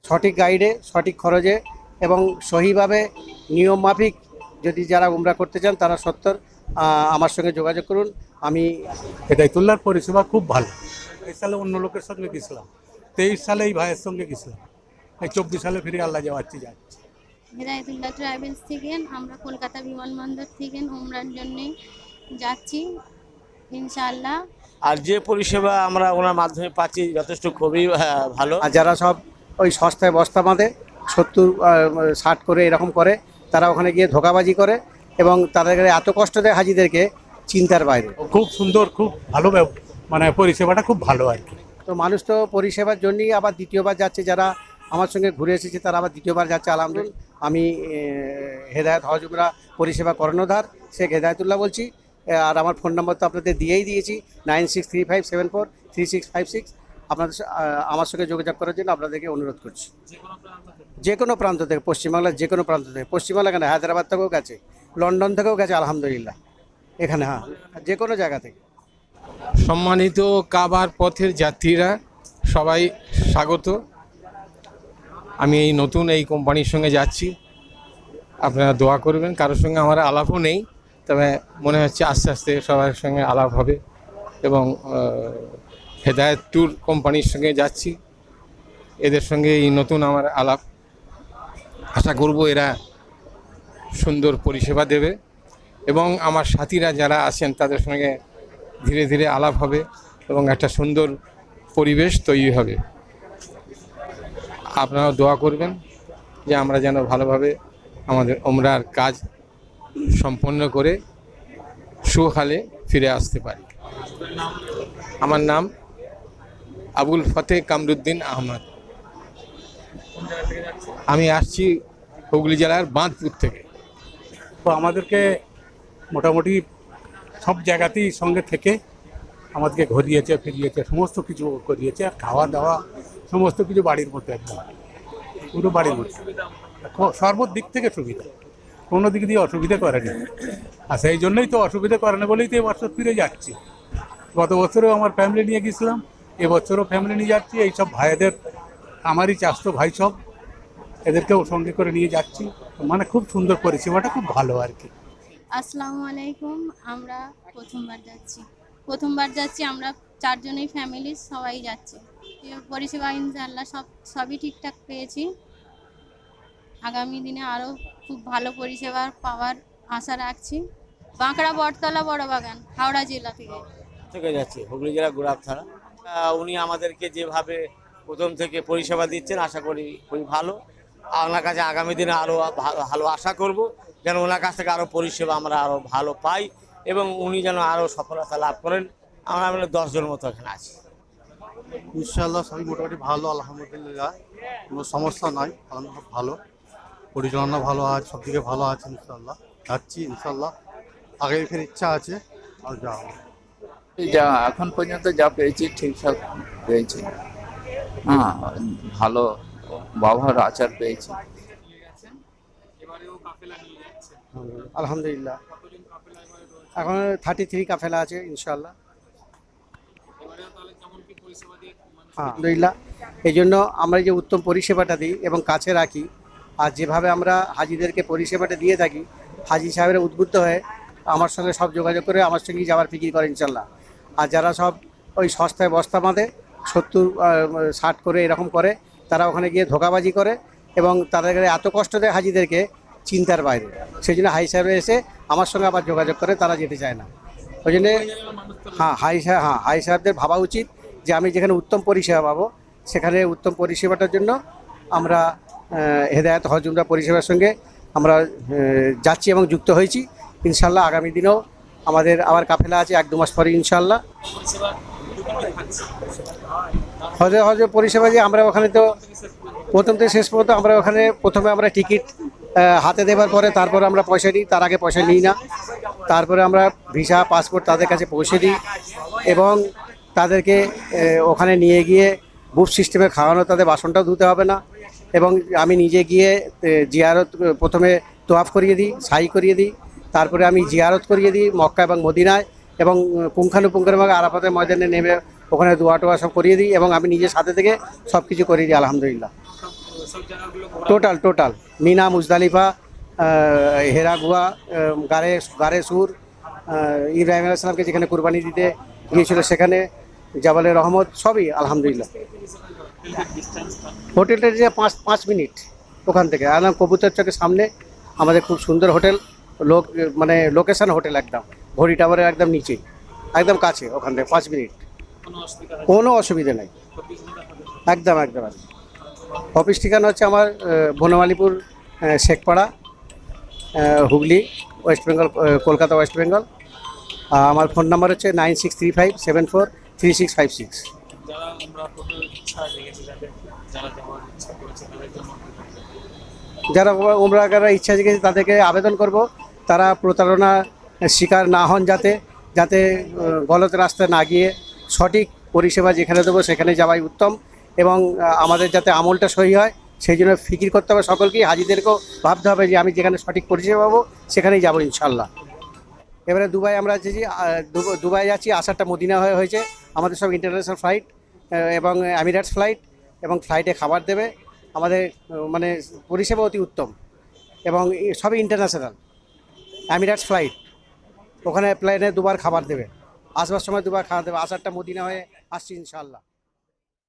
সঠিক গাইডে, সঠিক খরচে এবং সহিভাবে নিয়ম মাফিক যদি যারা উমরা করতে চান তারা সত্তর আমার সঙ্গে যোগাযোগ করুন। আমি হেদায়তুল্লাহর পরিষেবা খুব ভালো। এই সালে অন্য লোকের সঙ্গে গেছিলাম, 23 সালে এই ভাইয়ের সঙ্গে গেছিলাম, এই 24 সালে ফিরে আল্লাহ যাওয়াচ্ছি যাচ্ছি। হেদায়তুল্লাহ ট্রাভেলস থেকে আমরা কলকাতা বিমানবন্দর থেকে উমরার জন্য যাচ্ছি ইনশাআল্লাহ। আর যে পরিষেবা আমরা ওনার মাধ্যমে পাচ্ছি যথেষ্ট খুবই ভালো। আর যারা সব ওই সস্তায় বস্তা বাঁধে 70-60 করে এরকম করে, তারা ওখানে গিয়ে ধোঁকাবাজি করে এবং তাদের এত কষ্ট দেয় হাজিদেরকে চিন্তার বাইরে। খুব সুন্দর, খুব ভালো, মানে পরিষেবাটা খুব ভালো আর কি। তো মানুষ তো পরিষেবার জন্যই আবার দ্বিতীয়বার যাচ্ছে, যারা আমার সঙ্গে ঘুরে এসেছে তারা আবার দ্বিতীয়বার যাচ্ছে আলহামদুলিল্লাহ। আমি হেদায়েত হজ উমরা পরিষেবা কর্ণধার শেখ হেদায়তুল্লাহ বলছি। আর আমার ফোন নম্বর তো আপনাদের দিয়েই দিয়েছি 9635743656। আপনাদের আমার সঙ্গে যোগাযোগ করার জন্য আপনাদেরকে অনুরোধ করছি। যে কোনো প্রান্ত থেকে, পশ্চিমবাংলার যে কোনো প্রান্ত থেকে, পশ্চিমবাংলা কেন হায়দ্রাবাদ থেকেও গেছে, লন্ডন থেকেও গেছে আলহামদুলিল্লাহ এখানে, হ্যাঁ যে কোনো জায়গা থেকে। সম্মানিত কাবার পথের যাত্রীরা সবাই স্বাগত। আমি এই নতুন এই কোম্পানির সঙ্গে যাচ্ছি, আপনারা দোয়া করবেন। কারোর সঙ্গে আমার আলাপও নেই, তবে মনে হচ্ছে আস্তে আস্তে সবার সঙ্গে আলাপ হবে এবং হেদায়েত ট্যুর কোম্পানির সঙ্গে যাচ্ছি, এদের সঙ্গে এই নতুন আমার আলাপ। আশা করব এরা সুন্দর পরিষেবা দেবে এবং আমার সাথীরা যারা আছেন তাদের সঙ্গে ধীরে ধীরে আলাপ হবে এবং একটা সুন্দর পরিবেশ তৈরি হবে। আপনারাও দোয়া করবেন যে আমরা যেন ভালোভাবে আমাদের ওমরার কাজ সম্পন্ন করে সুহালে ফিরে আসতে পারি। আমার নাম আবুল ফতেহ কামরুদ্দিন আহমদ। আমি আসছি হুগলি জেলার বাঁধপুর থেকে। তো আমাদেরকে মোটামুটি সব জায়গাতেই সঙ্গে থেকে আমাদেরকে ঘুরিয়েছে, ফিরিয়েছে, সমস্ত কিছু করিয়েছে। আর খাওয়া দাওয়া সমস্ত কিছু বাড়ির মতো, একদম পুরো বাড়ির মতো, সর্বদিক থেকে সুবিধা, কোনো দিক দিয়ে অসুবিধা করেনি। আর সেই জন্যই তো অসুবিধা করে না বলেই তো এবছর ফিরে যাচ্ছি। গত বছরেও আমার ফ্যামিলি নিয়ে গেছিলাম, এবছরও ফ্যামিলি নিয়ে যাচ্ছি। এইসব ভাইদের আমারই চাষতো ভাই সব, এদেরকেও সঙ্গে করে নিয়ে যাচ্ছি। মানে খুব সুন্দর পরিষেবাটা, খুব ভালো আর কি। আসসালামু আলাইকুম। আমরা প্রথমবার যাচ্ছি আমরা চারজনেই ফ্যামিলি সবাই যাচ্ছি। পরিষেবা ইনশাআল্লাহ সবই ঠিকঠাক পেয়েছি। আগামী দিনে আরও খুব ভালো পরিষেবা পাওয়ার আশা রাখছি। বাঁকড়া বটতলা বড়বাগান, হাওড়া জেলা থেকে যাচ্ছি হুগলি জেলা গোড়াপ থানা। উনি আমাদেরকে যেভাবে প্রথম থেকে পরিষেবা দিচ্ছেন আশা করি খুবই ভালো। ওনার কাছে আগামী দিনে আরও ভালো আশা করব, যেন ওনার কাছ থেকে আরও পরিষেবা আমরা আরও ভালো পাই এবং উনি যেন আরও সফলতা লাভ করেন। আমরা 10 জন মতো এখানে আছি। ইনশাআল্লাহ সবই মোটামুটি ভালো, আলহামদুলিল্লাহ, কোনো সমস্যা নাই, আলহামদুলিল্লাহ ভালো, পরিচালনা ভালো আছে, সব দিকে ভালো আছে। ইনশাআল্লাহ যাচ্ছি, ইনশাআল্লাহ আগে ফের ইচ্ছা আছে আর যাও। যা এখন পর্যন্ত যা পেয়েছি ঠিকঠাক পেয়েছি, হ্যাঁ ভালো ব্যবহার আচার পেয়েছি। আলহামদুলিল্লাহ এখন 33 কাফেলা আছে ইনশাআল্লাহ। আলহামদুলিল্লাহ, এই জন্য আমরা যে উত্তম পরিষেবাটা দিই এবং কাছে রাখি, আর যেভাবে আমরা হাজিদেরকে পরিষেবাটা দিয়ে থাকি, হাজি সাহেবেরা উদ্বুদ্ধ হয়ে আমার সঙ্গে সব যোগাযোগ করে আমার সঙ্গেই যাওয়ার ফিকির করে ইনশাল্লাহ। আর যারা সব ওই সস্তায় বস্তা বাঁধে 70-60 করে এরকম করে, তারা ওখানে গিয়ে ধোঁকাবাজি করে এবং তাদের এত কষ্ট দেয় হাজিদেরকে চিন্তার বাইরে। সেই জন্য হাই সাহেব এসে আমার সঙ্গে আবার যোগাযোগ করে, তারা যেতে চায় না। ওই জন্যে হাই সাহেবদের ভাবা উচিত যে আমি যেখানে উত্তম পরিষেবা পাবো সেখানে উত্তম পরিষেবাটার জন্য আমরা হেদায়েত হজ উমরা পরিষেবার সঙ্গে আমরা যাচ্ছি এবং যুক্ত হয়েছি। ইনশাল্লাহ আগামী দিনেও আমাদের আবার কাফেলা আছে 1-2 মাস পরে ইনশাল্লাহ। হজে পরিষেবা যে আমরা ওখানে তো প্রথম থেকে শেষ পর্যন্ত আমরা ওখানে প্রথমে আমরা টিকিট হাতে দেওয়ার পরে তারপরে আমরা পয়সা দিই, তার আগে পয়সা নিই না। তারপরে আমরা ভিসা পাসপোর্ট তাদের কাছে পৌঁছে দিই এবং তাদেরকে ওখানে নিয়ে গিয়ে বুফ সিস্টেমে খাওয়ানো, তাদের বাসনটাও ধুতে হবে না। এবং আমি নিজে গিয়ে জিয়ারত প্রথমে তোয়াফ করিয়ে দিই, সাই করিয়ে দিই, তারপরে আমি জিয়ারত করিয়ে দিই মক্কা এবং মদিনায় এবং পুঙ্খানুপুঙ্খভাবে আরাফাতের ময়দানে নেমে ওখানে দোয়া টোয়া সব করিয়ে দিই এবং আমি নিজের সাথে থেকে সব কিছু করিয়ে দিই আলহামদুলিল্লাহ। টোটাল মিনা, মুজদালিফা, হেরা গুহা, গারে সুর, ইব্রাহিম আলাইহিস সালামকে যেখানে কুরবানি দিতে গিয়েছিল সেখানে, জাবালে রহমত, সবই আলহামদুলিল্লাহ। হোটেলটা যে 5 মিনিট ওখান থেকে, একদম কবুতর চকের সামনে আমাদের খুব সুন্দর হোটেল, মানে লোকেশন হোটেল, একদম ঘড়ি টাওয়ারের একদম নিচেই, একদম কাছে, ওখান থেকে 5 মিনিট, কোনো অসুবিধা নেই, একদম। অফিস ঠিকানা হচ্ছে আমার বনমালীপুর, শেখপাড়া, হুগলি, ওয়েস্ট বেঙ্গল, কলকাতা ওয়েস্ট বেঙ্গল। আমার ফোন নাম্বার হচ্ছে 9635743656। যারা উমরা করার ইচ্ছা জেগেছে তাদেরকে আবেদন করব তারা প্রতারণা শিকার না হন, যাতে গলত রাস্তায় না গিয়ে সঠিক পরিষেবা যেখানে দেবো সেখানে যাওয়াই উত্তম, এবং আমাদের যাতে আমলটা সহি হয় সেই জন্য ফিকির করতে হবে সকলকেই, হাজিদেরকেও ভাবতে হবে যে আমি যেখানে সঠিক পরিষেবা পাবো সেখানেই যাবো ইনশাল্লাহ। এবারে দুবাই আমরা যাচ্ছি, দুবাই যাচ্ছি, আসারটা মদিনা হয়েছে, আমাদের সব ইন্টারন্যাশনাল ফ্লাইট এবং এমিরেটস ফ্লাইট, এবং ফ্লাইটে খাবার দেবে, আমাদের মানে পরিষেবা অতি উত্তম, এবং সবই ইন্টারন্যাশনাল। এমিরেটস ফ্লাইট, ওখানে প্লেনে দুবার খাবার দেবে, আসবার সময় দুবার খাবার দেবে, আসারটা মদিনা হয়ে আসছি ইনশাল্লাহ।